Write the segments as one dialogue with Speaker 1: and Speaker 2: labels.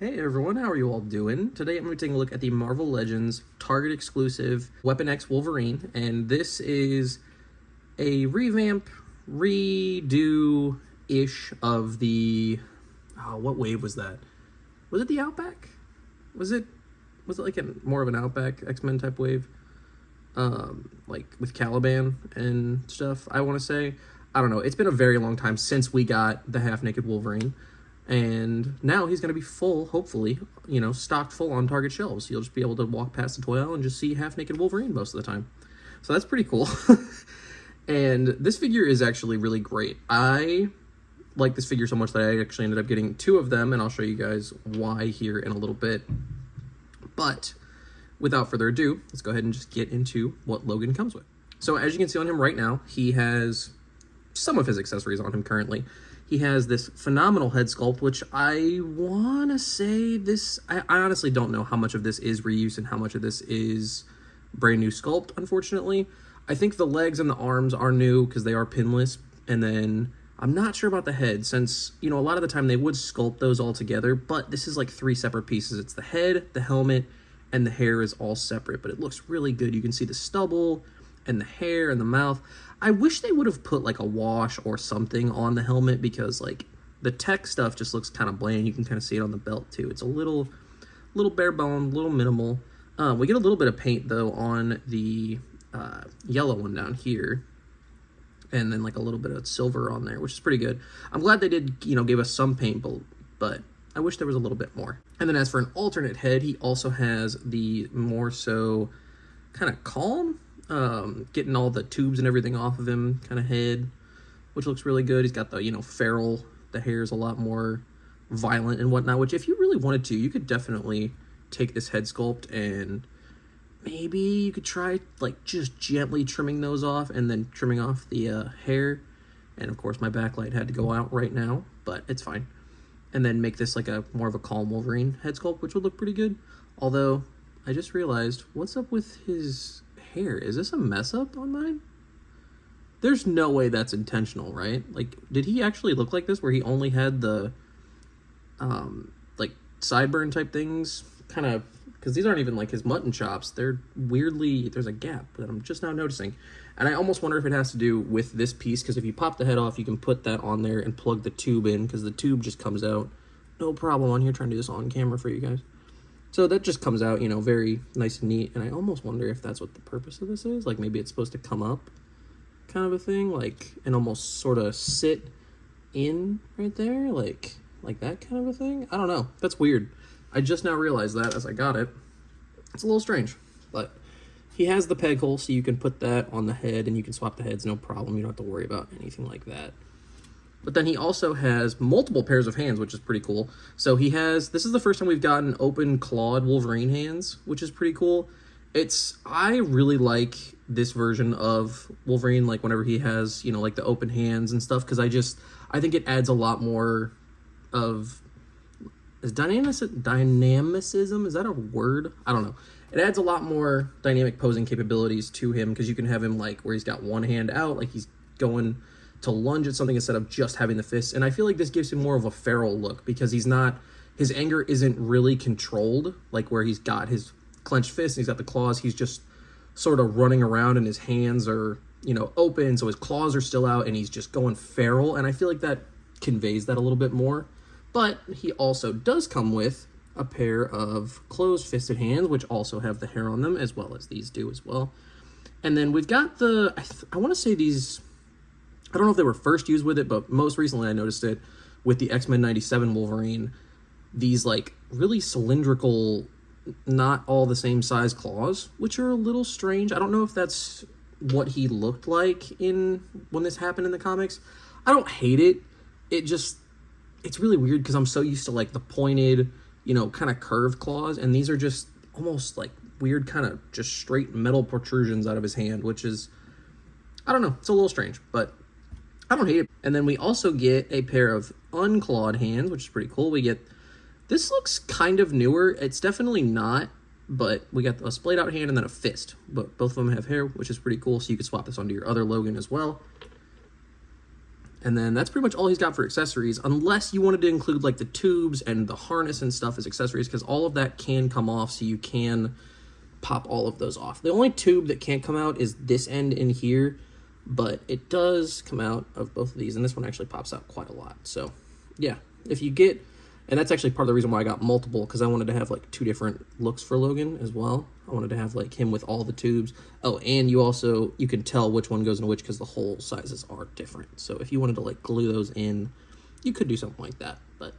Speaker 1: Hey everyone, how are you all doing? Today I'm going to be taking a look at the Marvel Legends Target exclusive Weapon X Wolverine, and this is a revamp, redo-ish of the... what wave was that? Was it the Outback? Was it like more of an Outback X-Men type wave? Like with Caliban and stuff, I want to say. I don't know, it's been a very long time since we got the half-naked Wolverine. And now he's going to be full, hopefully, stocked full on Target shelves. You'll just be able to walk past the toy aisle and just see half-naked Wolverine most of the time. So that's pretty cool. And this figure is actually really great. I like this figure so much that I actually ended up getting two of them, and I'll show you guys why here in a little bit. But without further ado, let's go ahead and just get into what Logan comes with. So as you can see on him right now, he has some of his accessories on him currently. He has this phenomenal head sculpt, which I want to say this... I honestly don't know how much of this is reuse and how much of this is brand new sculpt, unfortunately. I think the legs and the arms are new because they are pinless. And then I'm not sure about the head since, a lot of the time they would sculpt those all together. But this is like three separate pieces. It's the head, the helmet, and the hair is all separate. But it looks really good. You can see the stubble and the hair and the mouth. I wish they would have put like a wash or something on the helmet because like the tech stuff just looks kind of bland. You can kind of see it on the belt too. It's a little bare bone, a little minimal. We get a little bit of paint though on the yellow one down here, and then like a little bit of silver on there, which is pretty good. I'm glad they did, give us some paint, but I wish there was a little bit more. And then as for an alternate head, he also has the more so kind of calm, getting all the tubes and everything off of him kind of head, which looks really good. He's got the, feral, the hair is a lot more violent and whatnot, which if you really wanted to, you could definitely take this head sculpt and maybe you could try like just gently trimming those off and then trimming off the hair. And of course my backlight had to go out right now, but it's fine. And then make this like a more of a calm Wolverine head sculpt, which would look pretty good. Although I just realized, what's up with his hair? Is this a mess up on mine? There's no way that's intentional, right? Like, did he actually look like this where he only had the like sideburn type things kind of, because these aren't even like his mutton chops, they're weirdly, there's a gap that I'm just now noticing. And I almost wonder if it has to do with this piece, because if you pop the head off, you can put that on there and plug the tube in, because the tube just comes out no problem on here. Trying to do this on camera for you guys. So that just comes out, very nice and neat. And I almost wonder if that's what the purpose of this is. Like maybe it's supposed to come up kind of a thing, like, and almost sort of sit in right there, like that kind of a thing. I don't know. That's weird. I just now realized that as I got it. It's a little strange, but he has the peg hole, so you can put that on the head and you can swap the heads, no problem. You don't have to worry about anything like that. But then he also has multiple pairs of hands, which is pretty cool. So he has, this is the first time we've gotten open clawed Wolverine hands, which is pretty cool. I really like this version of Wolverine, like whenever he has, like the open hands and stuff, because I think it adds a lot more of, dynamicism, is that a word? I don't know. It adds a lot more dynamic posing capabilities to him, because you can have him like where he's got one hand out, like he's going to lunge at something instead of just having the fists. And I feel like this gives him more of a feral look, because his anger isn't really controlled, like where he's got his clenched fists and he's got the claws. He's just sort of running around and his hands are, open, so his claws are still out and he's just going feral. And I feel like that conveys that a little bit more. But he also does come with a pair of closed-fisted hands, which also have the hair on them, as well as these do as well. And then we've got I want to say these, I don't know if they were first used with it, but most recently I noticed it with the X-Men 97 Wolverine. These like really cylindrical, not all the same size claws, which are a little strange. I don't know if that's what he looked like when this happened in the comics. I don't hate it. It's really weird because I'm so used to like the pointed, kind of curved claws, and these are just almost like weird kind of just straight metal protrusions out of his hand, which is, I don't know, it's a little strange, but I don't hate it. And then we also get a pair of unclawed hands, which is pretty cool. This looks kind of newer. It's definitely not, but we got a splayed out hand and then a fist. But both of them have hair, which is pretty cool, so you can swap this onto your other Logan as well. And then that's pretty much all he's got for accessories, unless you wanted to include like the tubes and the harness and stuff as accessories, because all of that can come off, so you can pop all of those off. The only tube that can't come out is this end in here, but it does come out of both of these, and this one actually pops out quite a lot. So yeah, if you get, and that's actually part of the reason why I got multiple, because I wanted to have like 2 different looks for Logan as well. I wanted to have like him with all the tubes. Oh, and you can tell which one goes into which because the hole sizes are different. So if you wanted to like glue those in, you could do something like that. But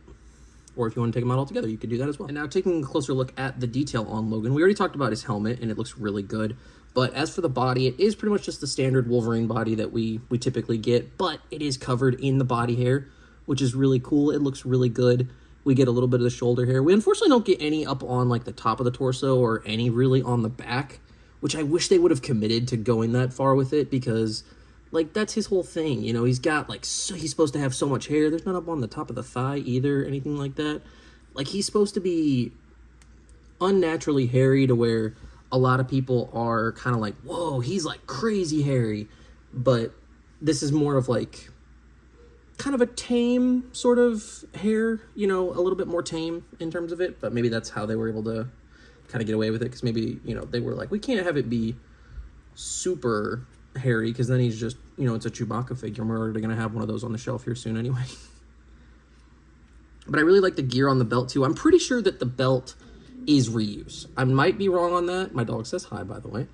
Speaker 1: or if you want to take them out all together, you could do that as well. And now taking a closer look at the detail on Logan, we already talked about his helmet, and it looks really good. But as for the body, it is pretty much just the standard Wolverine body that we typically get, but it is covered in the body hair, which is really cool. It looks really good. We get a little bit of the shoulder hair. We unfortunately don't get any up on like the top of the torso or any really on the back, which I wish they would have committed to going that far with it, because like that's his whole thing. You know, he's got like, he's supposed to have so much hair. There's none up on the top of the thigh either, anything like that. Like he's supposed to be unnaturally hairy to where a lot of people are kind of like, whoa, he's like crazy hairy. But this is more of like kind of a tame sort of hair, you know, a little bit more tame in terms of it. But maybe that's how they were able to kind of get away with it, because maybe, you know, they were like, we can't have it be super hairy, because then he's just, you know, it's a Chewbacca figure, and we're already going to have one of those on the shelf here soon anyway. But I really like the gear on the belt too. I'm pretty sure that the belt is reuse. I might be wrong on that. My dog says hi, by the way.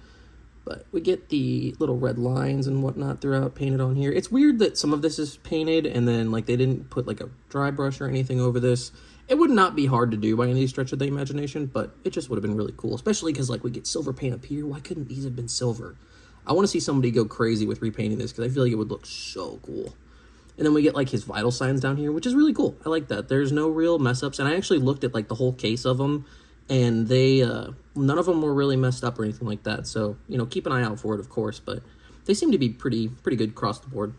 Speaker 1: But we get the little red lines and whatnot throughout painted on here. It's weird that some of this is painted and then like they didn't put like a dry brush or anything over this. It would not be hard to do by any stretch of the imagination, but it just would have been really cool, especially because like we get silver paint up here. Why couldn't these have been silver? I want to see somebody go crazy with repainting this, because I feel like it would look so cool. And then we get like his vital signs down here, which is really cool. I like that. There's no real mess ups. And I actually looked at like the whole case of them, and they, none of them were really messed up or anything like that. So, you know, keep an eye out for it, of course, but they seem to be pretty good across the board.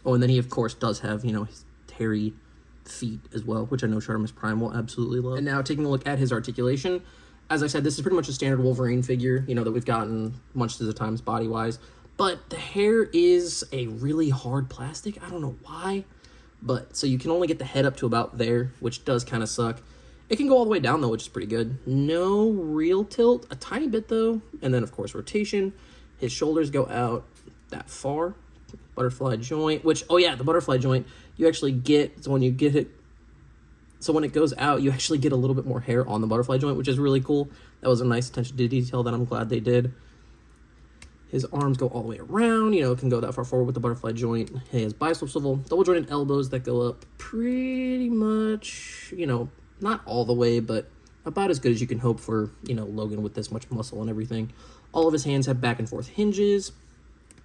Speaker 1: Oh, and then he, of course, does have, you know, his hairy feet as well, which I know Shartimus Prime will absolutely love. And now taking a look at his articulation, as I said, this is pretty much a standard Wolverine figure, you know, that we've gotten much of the times body-wise. But the hair is a really hard plastic. I don't know why. But, so you can only get the head up to about there, which does kind of suck. It can go all the way down, though, which is pretty good. No real tilt. A tiny bit, though. And then, of course, rotation. His shoulders go out that far. Butterfly joint, which, oh yeah, the butterfly joint, you actually get, so when you get it, so when it goes out, you actually get a little bit more hair on the butterfly joint, which is really cool. That was a nice attention to detail that I'm glad they did. His arms go all the way around, you know, it can go that far forward with the butterfly joint. He has bicep swivel, double jointed elbows that go up pretty much, you know, not all the way, but about as good as you can hope for, you know, Logan with this much muscle and everything. All of his hands have back and forth hinges.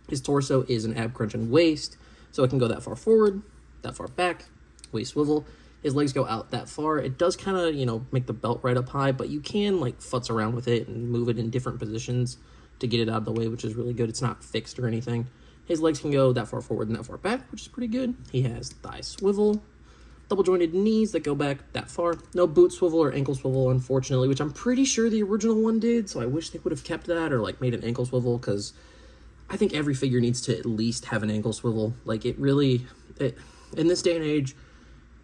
Speaker 1: His torso is an ab crunch and waist, so it can go that far forward, that far back, waist swivel. His legs go out that far. It does kind of, you know, make the belt right up high, but you can, like, futz around with it and move it in different positions to get it out of the way, which is really good. It's not fixed or anything. His legs can go that far forward and that far back, which is pretty good. He has thigh swivel, double jointed knees that go back that far. No boot swivel or ankle swivel, unfortunately, which I'm pretty sure the original one did, so I wish they would have kept that or, like, made an ankle swivel, because I think every figure needs to at least have an ankle swivel. Like, it really, in this day and age,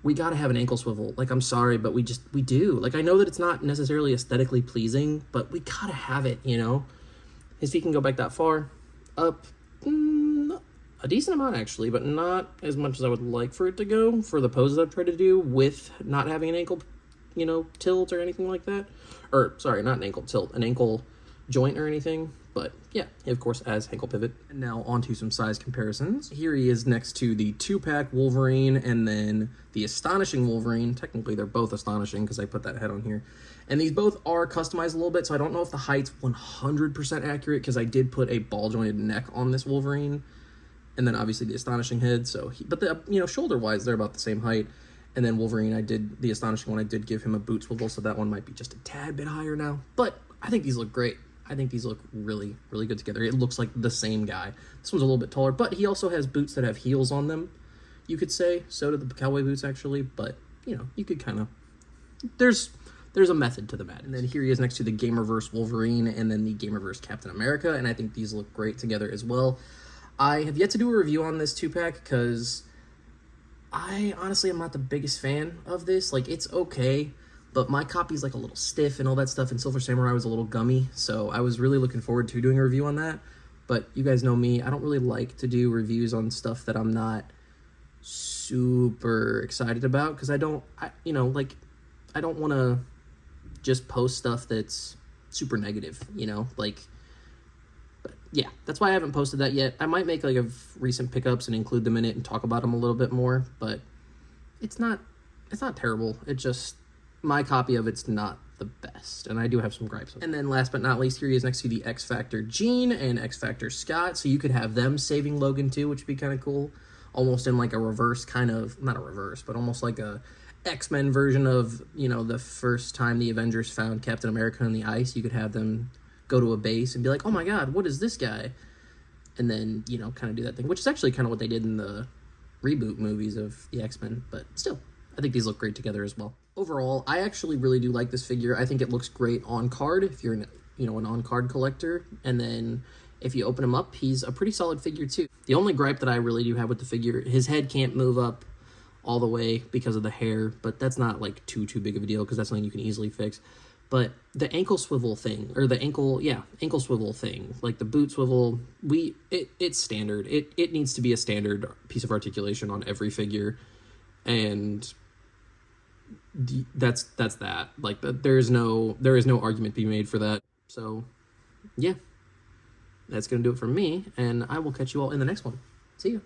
Speaker 1: we gotta have an ankle swivel. Like, I'm sorry, but we do. Like, I know that it's not necessarily aesthetically pleasing, but we gotta have it, you know? His feet can go back that far, up a decent amount, actually, but not as much as I would like for it to go for the poses I've tried to do with not having an ankle, you know, tilt or anything like that. Or, sorry, not an ankle tilt, an ankle joint or anything. But yeah, he of course has ankle pivot. And now onto some size comparisons. Here he is next to the 2-pack Wolverine and then the Astonishing Wolverine. Technically they're both astonishing because I put that head on here. And these both are customized a little bit, so I don't know if the height's 100% accurate, because I did put a ball jointed neck on this Wolverine. And then obviously the Astonishing head, so but the, you know, shoulder wise they're about the same height. And then Wolverine, the Astonishing one, I did give him a boot swivel, so that one might be just a tad bit higher now. But I think these look great. I think these look really, really good together. It looks like the same guy. This one's a little bit taller, but he also has boots that have heels on them, you could say. So do the cowboy boots, actually. But, you know, you could kind of... There's a method to the madness. And then here he is next to the Gamerverse Wolverine and then the Gamerverse Captain America, and I think these look great together as well. I have yet to do a review on this 2-pack because I honestly am not the biggest fan of this. Like, it's okay, but my copy's like a little stiff and all that stuff, and Silver Samurai was a little gummy, so I was really looking forward to doing a review on that. But you guys know me, I don't really like to do reviews on stuff that I'm not super excited about, because I don't want to just post stuff that's super negative, like. But yeah, that's why I haven't posted that yet. I might make like a recent pickups and include them in it and talk about them a little bit more, but it's not terrible. It just, my copy of it's not the best, and I do have some gripes. And then last but not least, here he is next to the X Factor Jean and X Factor Scott, so you could have them saving Logan too, which would be kind of cool, almost in like a reverse kind of, not a reverse, but almost like a X-Men version of, the first time the Avengers found Captain America on the ice. You could have them go to a base and be like, oh my god, what is this guy? And then, kind of do that thing, which is actually kind of what they did in the reboot movies of the X-Men, but still, I think these look great together as well. Overall, I actually really do like this figure. I think it looks great on card if you're an on-card collector, and then if you open him up, he's a pretty solid figure too. The only gripe that I really do have with the figure, his head can't move up all the way because of the hair, but that's not like too big of a deal because that's something you can easily fix. But the ankle swivel thing, or the ankle swivel thing, like the boot swivel, it's standard. It needs to be a standard piece of articulation on every figure, and that's that. Like, there is no argument being made for that. So yeah, that's gonna do it for me, and I will catch you all in the next one. See you.